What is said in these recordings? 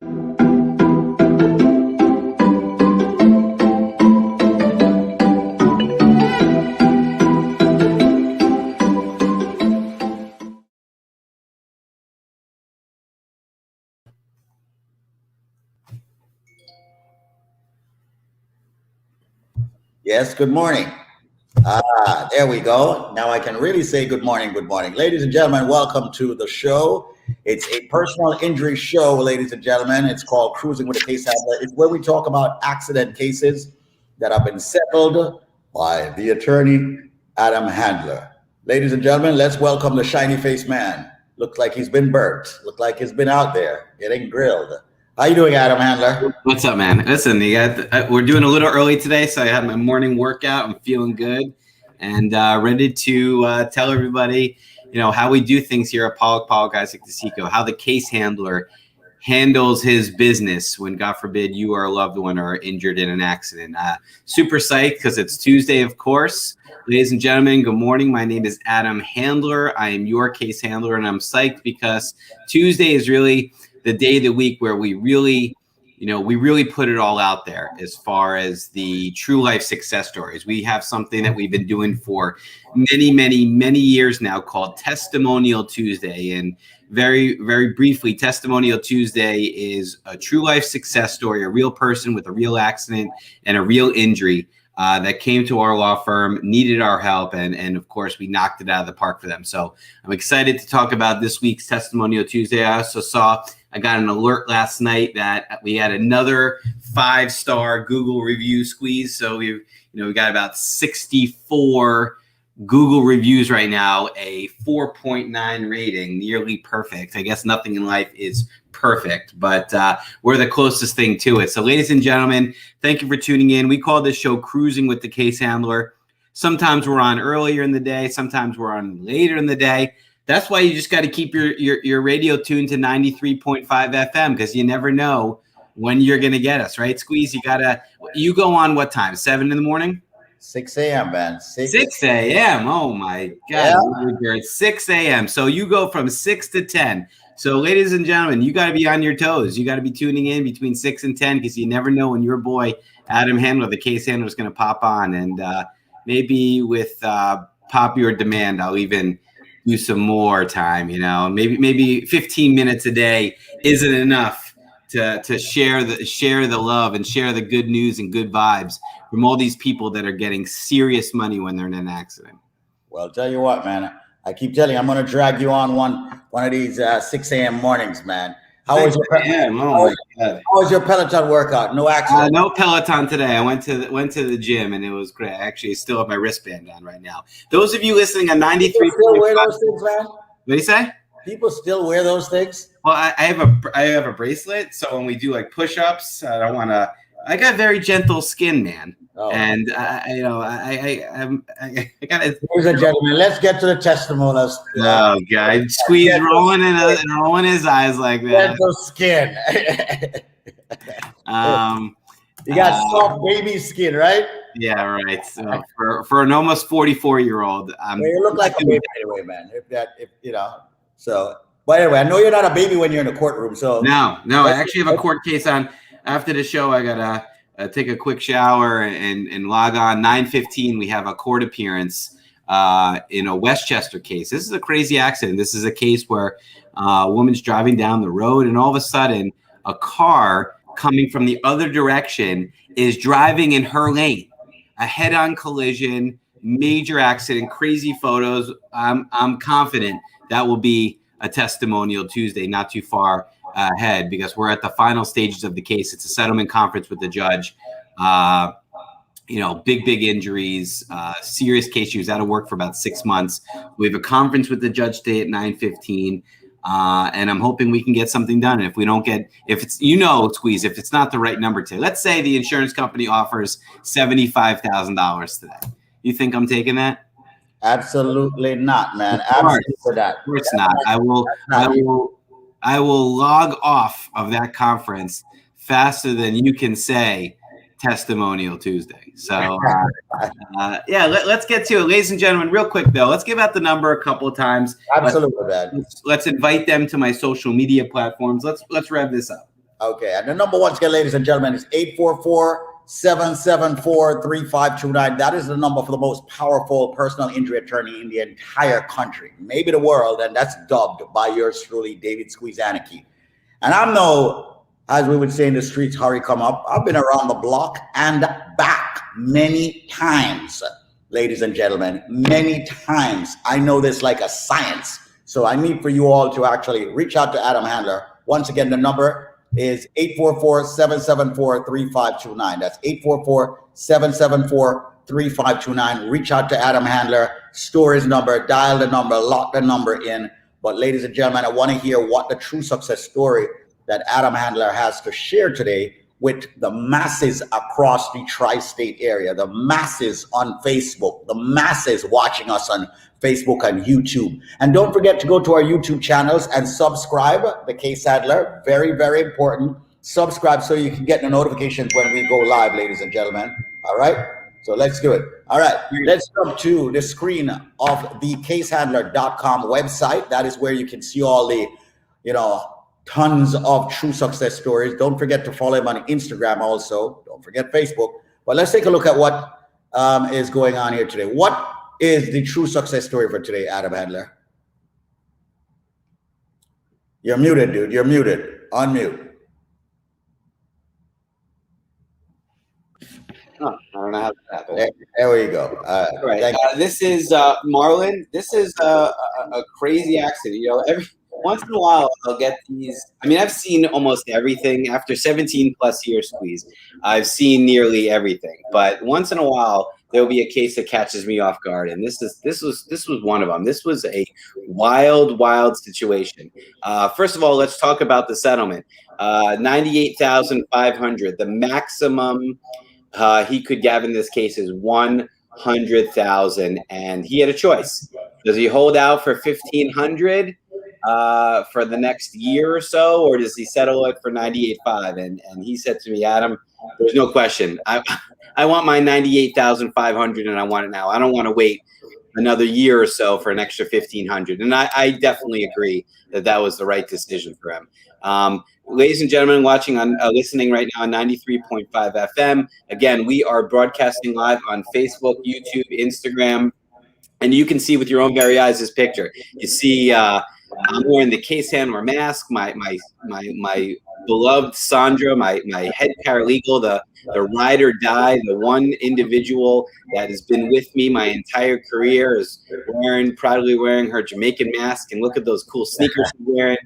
Yes, good morning. There we go. Now I can really say good morning, good morning. Ladies and gentlemen, welcome to the show. It's a personal injury show, ladies and gentlemen. It's called Cruising with a Case Handler. It's where we talk about accident cases that have been settled by the attorney, Adam Handler. Ladies and gentlemen, let's welcome the shiny faced man. Looks like he's been burnt. Looks like he's been out there getting grilled. How you doing, Adam Handler? What's up, man? Listen, we're doing a little early today, so I had my morning workout. I'm feeling good and ready to tell everybody, how we do things here at Pollock Isaac DeSico, how the case handler handles his business when, God forbid, you or a loved one are injured in an accident. Super psyched because it's Tuesday, of course. Ladies and gentlemen, good morning. My name is Adam Handler. I am your case handler, and I'm psyched because Tuesday is really the day of the week where we really put it all out there as far as the true life success stories. We have something that we've been doing for many, many, many years now called Testimonial Tuesday. And very, very briefly, Testimonial Tuesday is a true life success story, a real person with a real accident and a real injury that came to our law firm, needed our help, and of course, we knocked it out of the park for them. So I'm excited to talk about this week's Testimonial Tuesday. I got an alert last night that we had another 5-star Google review squeeze. So we got about 64 Google reviews right now, a 4.9 rating, nearly perfect. I guess nothing in life is perfect, but we're the closest thing to it. So ladies and gentlemen, thank you for tuning in. We call this show Cruising with the Case Handler. Sometimes we're on earlier in the day. Sometimes we're on later in the day. That's why you just got to keep your radio tuned to 93.5 FM because you never know when you're going to get us, right? Squeeze, you go on what time? 7 in the morning? 6 a.m., man. 6 a.m. Oh, my God. Yeah. It's 6 a.m. So you go from 6 to 10. So, ladies and gentlemen, you got to be on your toes. You got to be tuning in between 6 and 10 because you never know when your boy, Adam Handler, the case handler, is going to pop on. And maybe with popular demand, I'll even do some more time, maybe 15 minutes a day isn't enough to share the love and share the good news and good vibes from all these people that are getting serious money when they're in an accident. Well, tell you what, man, I keep telling you, I'm going to drag you on one of these 6 a.m. mornings, man. How was your Peloton workout? No accident? No Peloton today. I went to the gym and it was great. I actually still have my wristband on right now. Those of you listening on 93. Still wear those things, man? What do you say? People still wear those things? Well, I have a bracelet, so when we do like push-ups, I don't want to. I got very gentle skin, man. Oh. And I got it. Ladies and gentlemen, let's get to the testimonials. Oh God, Squeeze rolling his eyes like that. Gentle skin. You got soft baby skin, right? Yeah, right. So for an almost 44-year-old, you look like a baby anyway, man. So. But anyway, I know you're not a baby when you're in the courtroom. So no, I actually have a court case on. After the show, I gotta take a quick shower and log on. 9:15, we have a court appearance in a Westchester case. This is a crazy accident. This is a case where a woman's driving down the road, and all of a sudden, a car coming from the other direction is driving in her lane. A head-on collision, major accident, crazy photos. I'm confident that will be a Testimonial Tuesday, not too far ahead, because we're at the final stages of the case. It's a settlement conference with the judge. Big injuries, serious case. She was out of work for about 6 months. We have a conference with the judge today at 9:15. And I'm hoping we can get something done. And if we don't get, Squeeze, if it's not the right number today, let's say the insurance company offers $75,000 today. You think I'm taking that? Absolutely not, man. Absolutely not. Of course not. I will log off of that conference faster than you can say Testimonial Tuesday. So, let's get to it. Ladies and gentlemen, real quick, though, let's give out the number a couple of times. Absolutely, man. Let's invite them to my social media platforms. Let's rev this up. Okay, and the number once again, ladies and gentlemen, is 844-774-3529. That is the number for the most powerful personal injury attorney in the entire country, maybe the world, and that's dubbed by yours truly, David Squeezaniki. And I'm no, as we would say in the streets, hurry come up. I've been around the block and back many times, ladies and gentlemen, many times. I know this like a science. So I need for you all to actually reach out to Adam Handler. Once again, the number is 844-774-3529. That's 844-774-3529. Reach out to Adam Handler, store his number, dial the number, lock the number in. But ladies and gentlemen, I want to hear what the true success story that Adam Handler has to share today with the masses across the tri-state area, the masses on Facebook, the masses watching us on Facebook and YouTube. And don't forget to go to our YouTube channels and subscribe, The Case Handler. Very, very important. Subscribe so you can get the notifications when we go live, ladies and gentlemen. All right? So let's do it. All right. Let's jump to the screen of the casehandler.com website. That is where you can see all the, tons of true success stories. Don't forget to follow him on Instagram also. Don't forget Facebook. But let's take a look at what is going on here today. What is the true success story for today, Adam Handler? You're muted, dude. You're muted. Unmute. Oh, I don't know how that happened. There we go. All right. This is Marlon. This is a crazy accident. Every once in a while I'll get these. I mean, I've seen almost everything after 17 plus years, Squeeze. I've seen nearly everything, but once in a while there'll be a case that catches me off guard, and this was one of them. This was a wild situation. First of all, let's talk about the settlement. $98,500. The maximum he could get in this case is $100,000, and he had a choice. Does he hold out for $1,500 for the next year or so, or does he settle it for $98,500? And he said to me, Adam, there's no question. I want my $98,500, and I want it now. I don't want to wait another year or so for an extra $1,500. And I definitely agree that was the right decision for him. Ladies and gentlemen, watching on listening right now on 93.5 FM. Again, we are broadcasting live on Facebook, YouTube, Instagram, and you can see with your own very eyes this picture. You see, I'm wearing the case handler mask. My beloved Sandra, my head paralegal, the ride or die, the one individual that has been with me my entire career, is proudly wearing her Jamaican mask. And look at those cool sneakers she's wearing.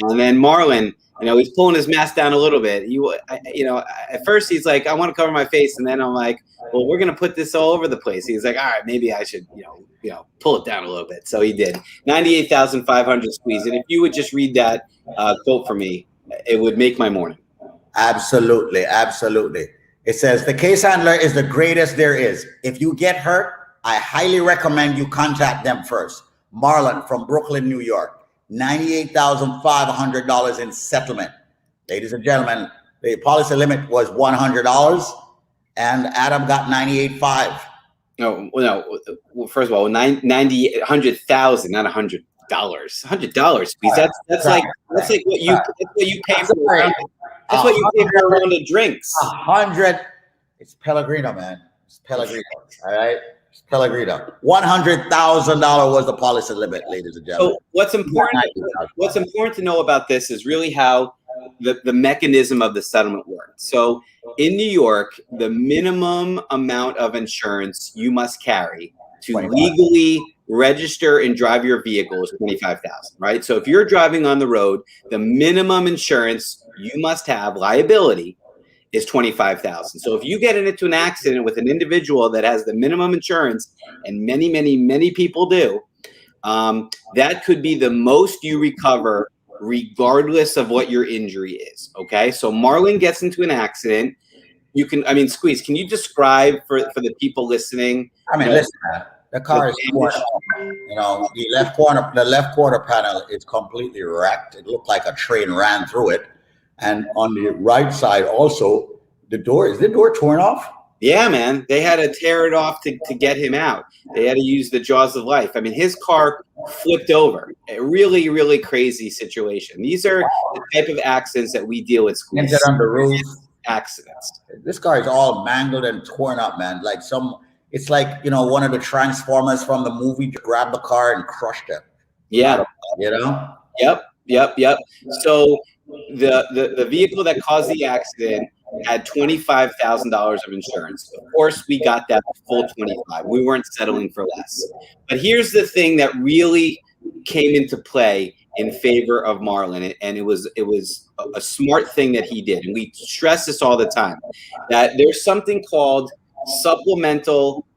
And then Marlon, he's pulling his mask down a little bit. At first he's like, I want to cover my face. And then I'm like, well, we're going to put this all over the place. He's like, all right, maybe I should, pull it down a little bit. So he did. $98,500, Squeeze. And if you would just read that quote for me, it would make my morning. Absolutely. It says, the case handler is the greatest there is. If you get hurt, I highly recommend you contact them first. Marlon from Brooklyn, New York. $98,500 in settlement. Ladies and gentlemen, the policy limit was $100, and Adam got $98,500. No. First of all, $100,000, not $100. $100, please. That's like what you pay for. That's what you pay for a round of drinks. 100. It's Pellegrino, man. It's Pellegrino. All right. Pellegrino. $100,000 was the policy limit, ladies and gentlemen. So what's important to know about this is really how the mechanism of the settlement worked. So in New York, the minimum amount of insurance you must carry to legally register and drive your vehicle is $25,000, right? So if you're driving on the road, the minimum insurance you must have, liability, is $25,000. So if you get into an accident with an individual that has the minimum insurance, and many people do, that could be the most you recover regardless of what your injury is. Okay. So Marlon gets into an accident. Squeeze, can you describe for the people listening? Listen, the car is torn off. The left quarter panel is completely wrecked. It looked like a train ran through it. And on the right side also, the door torn off? Yeah, man. They had to tear it off to get him out. They had to use the jaws of life. His car flipped over. A really, really crazy situation. These are the type of accidents that we deal with. Can't get on the roof. Accidents. This car is all mangled and torn up, man. Like it's like, you know, one of the Transformers from the movie grabbed the car and crushed it. Yeah. You know? Yep. So the vehicle that caused the accident had $25,000 of insurance. Of course, we got that full 25. We weren't settling for less. But here's the thing that really came into play in favor of Marlon, and it was a smart thing that he did. And we stress this all the time, that there's something called supplemental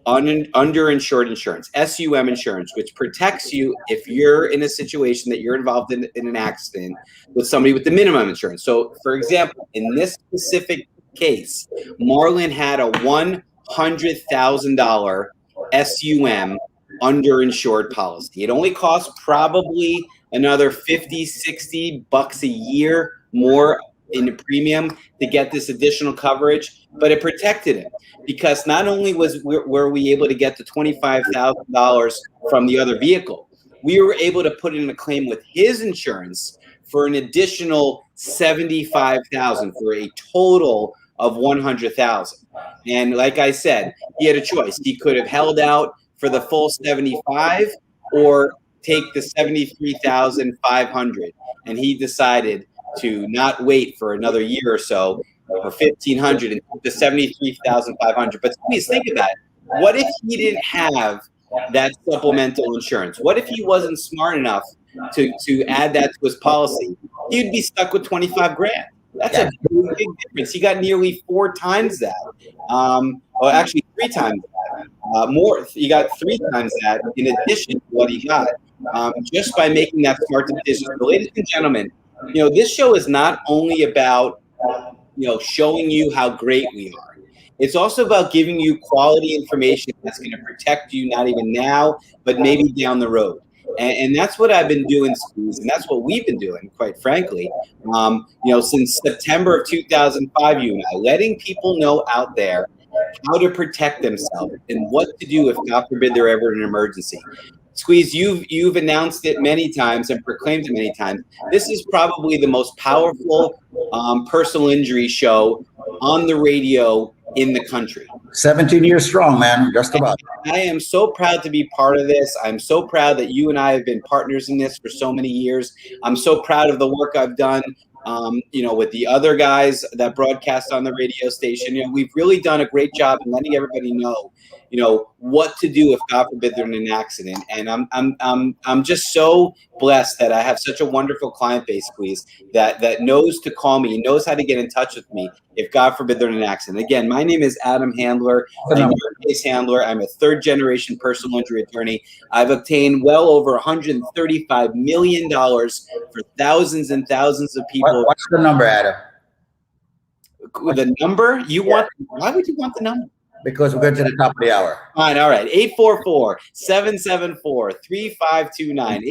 underinsured insurance, SUM insurance, which protects you if you're in a situation that you're involved in an accident with somebody with the minimum insurance. So, for example, in this specific case, Marlon had a $100,000 SUM underinsured policy. It only cost probably another $50-$60 a year more in the premium to get this additional coverage, but it protected him because not only were we able to get the $25,000 from the other vehicle, we were able to put in a claim with his insurance for an additional $75,000 for a total of $100,000. And like I said, he had a choice. He could have held out for the full 75 or take the 73,500, and he decided to not wait for another year or so for 1,500 and the 73,500. But please think about it. What if he didn't have that supplemental insurance? What if he wasn't smart enough to add that to his policy? He'd be stuck with 25 grand. That's a big difference. He got nearly 4 times that. Or actually 3 times that. More. He got 3 times that in addition to what he got, just by making that smart decision. So, ladies and gentlemen, you know, this show is not only about, you know, showing you how great we are. It's also about giving you quality information that's going to protect you, not even now, but maybe down the road. And that's what I've been doing, Squeeze, and that's what we've been doing, quite frankly, you know, since September of 2005, you and I, letting people know out there how to protect themselves and what to do if, God forbid, they're ever in an emergency. Squeeze, you've announced it many times and proclaimed it many times. This is probably the most powerful personal injury show on the radio in the country. 17 years strong, man. Just about. I am so proud to be part of this. I'm so proud that you and I have been partners in this for so many years. I'm so proud of the work I've done, you know, with the other guys that broadcast on the radio station. You know, we've really done a great job in letting everybody know, you know, what to do if, God forbid, they're in an accident. And I'm just so blessed that I have such a wonderful client base, Squeeze, that knows to call me, knows how to get in touch with me if, God forbid, they're in an accident. Again, my name is Adam Handler. I'm a case handler. I'm a 3rd-generation personal injury attorney. I've obtained well over $135 million for thousands and thousands of people. What's the number, Adam? The number? Why would you want the number? Because we're going to the top of the hour. Fine, all right. 844-774-3529.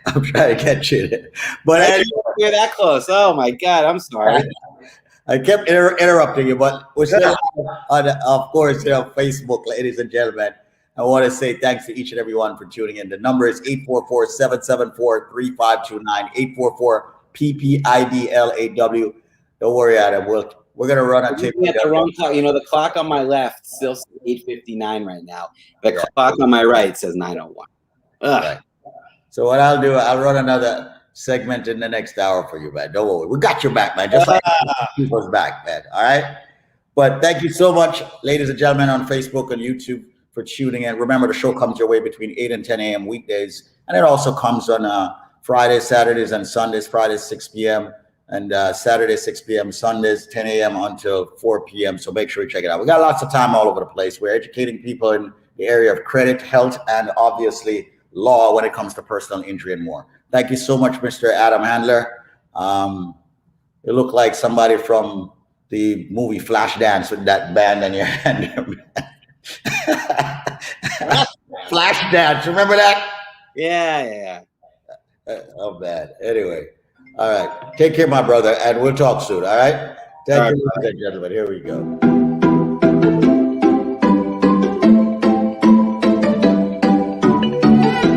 I'm trying to catch you. But anyway, you're that close. Oh my God, I'm sorry. I kept interrupting you, but we're still on, of course, you know, Facebook, ladies and gentlemen. I want to say thanks to each and every one for tuning in. The number is 844-774-3529, 844-PPIDLAW. Don't worry, Adam. We're gonna run a tape. The wrong clock. You know, the clock on my left still says 8:59 right now. The clock on my right says 9:01. Right. So what I'll do, I'll run another segment in the next hour for you, man. Don't worry. We got your back, man. Just like people's back, man. All right. But thank you so much, ladies and gentlemen, on Facebook and YouTube for tuning in. Remember, the show comes your way between 8 and 10 a.m. weekdays, and it also comes on Fridays, Saturdays, and Sundays. Fridays 6 p.m. and Saturdays 6 p.m., Sundays 10 a.m. until 4 p.m. So make sure you check it out. We got lots of time all over the place. We're educating people in the area of credit, health, and obviously law when it comes to personal injury and more. Thank you so much, Mr. Adam Handler. You look like somebody from the movie Flashdance with that band in your hand. Flashdance, remember that? Yeah. Oh, bad. Anyway. All right. Take care, my brother, and we'll talk soon. All right. Thank you, ladies and gentlemen. Here we go.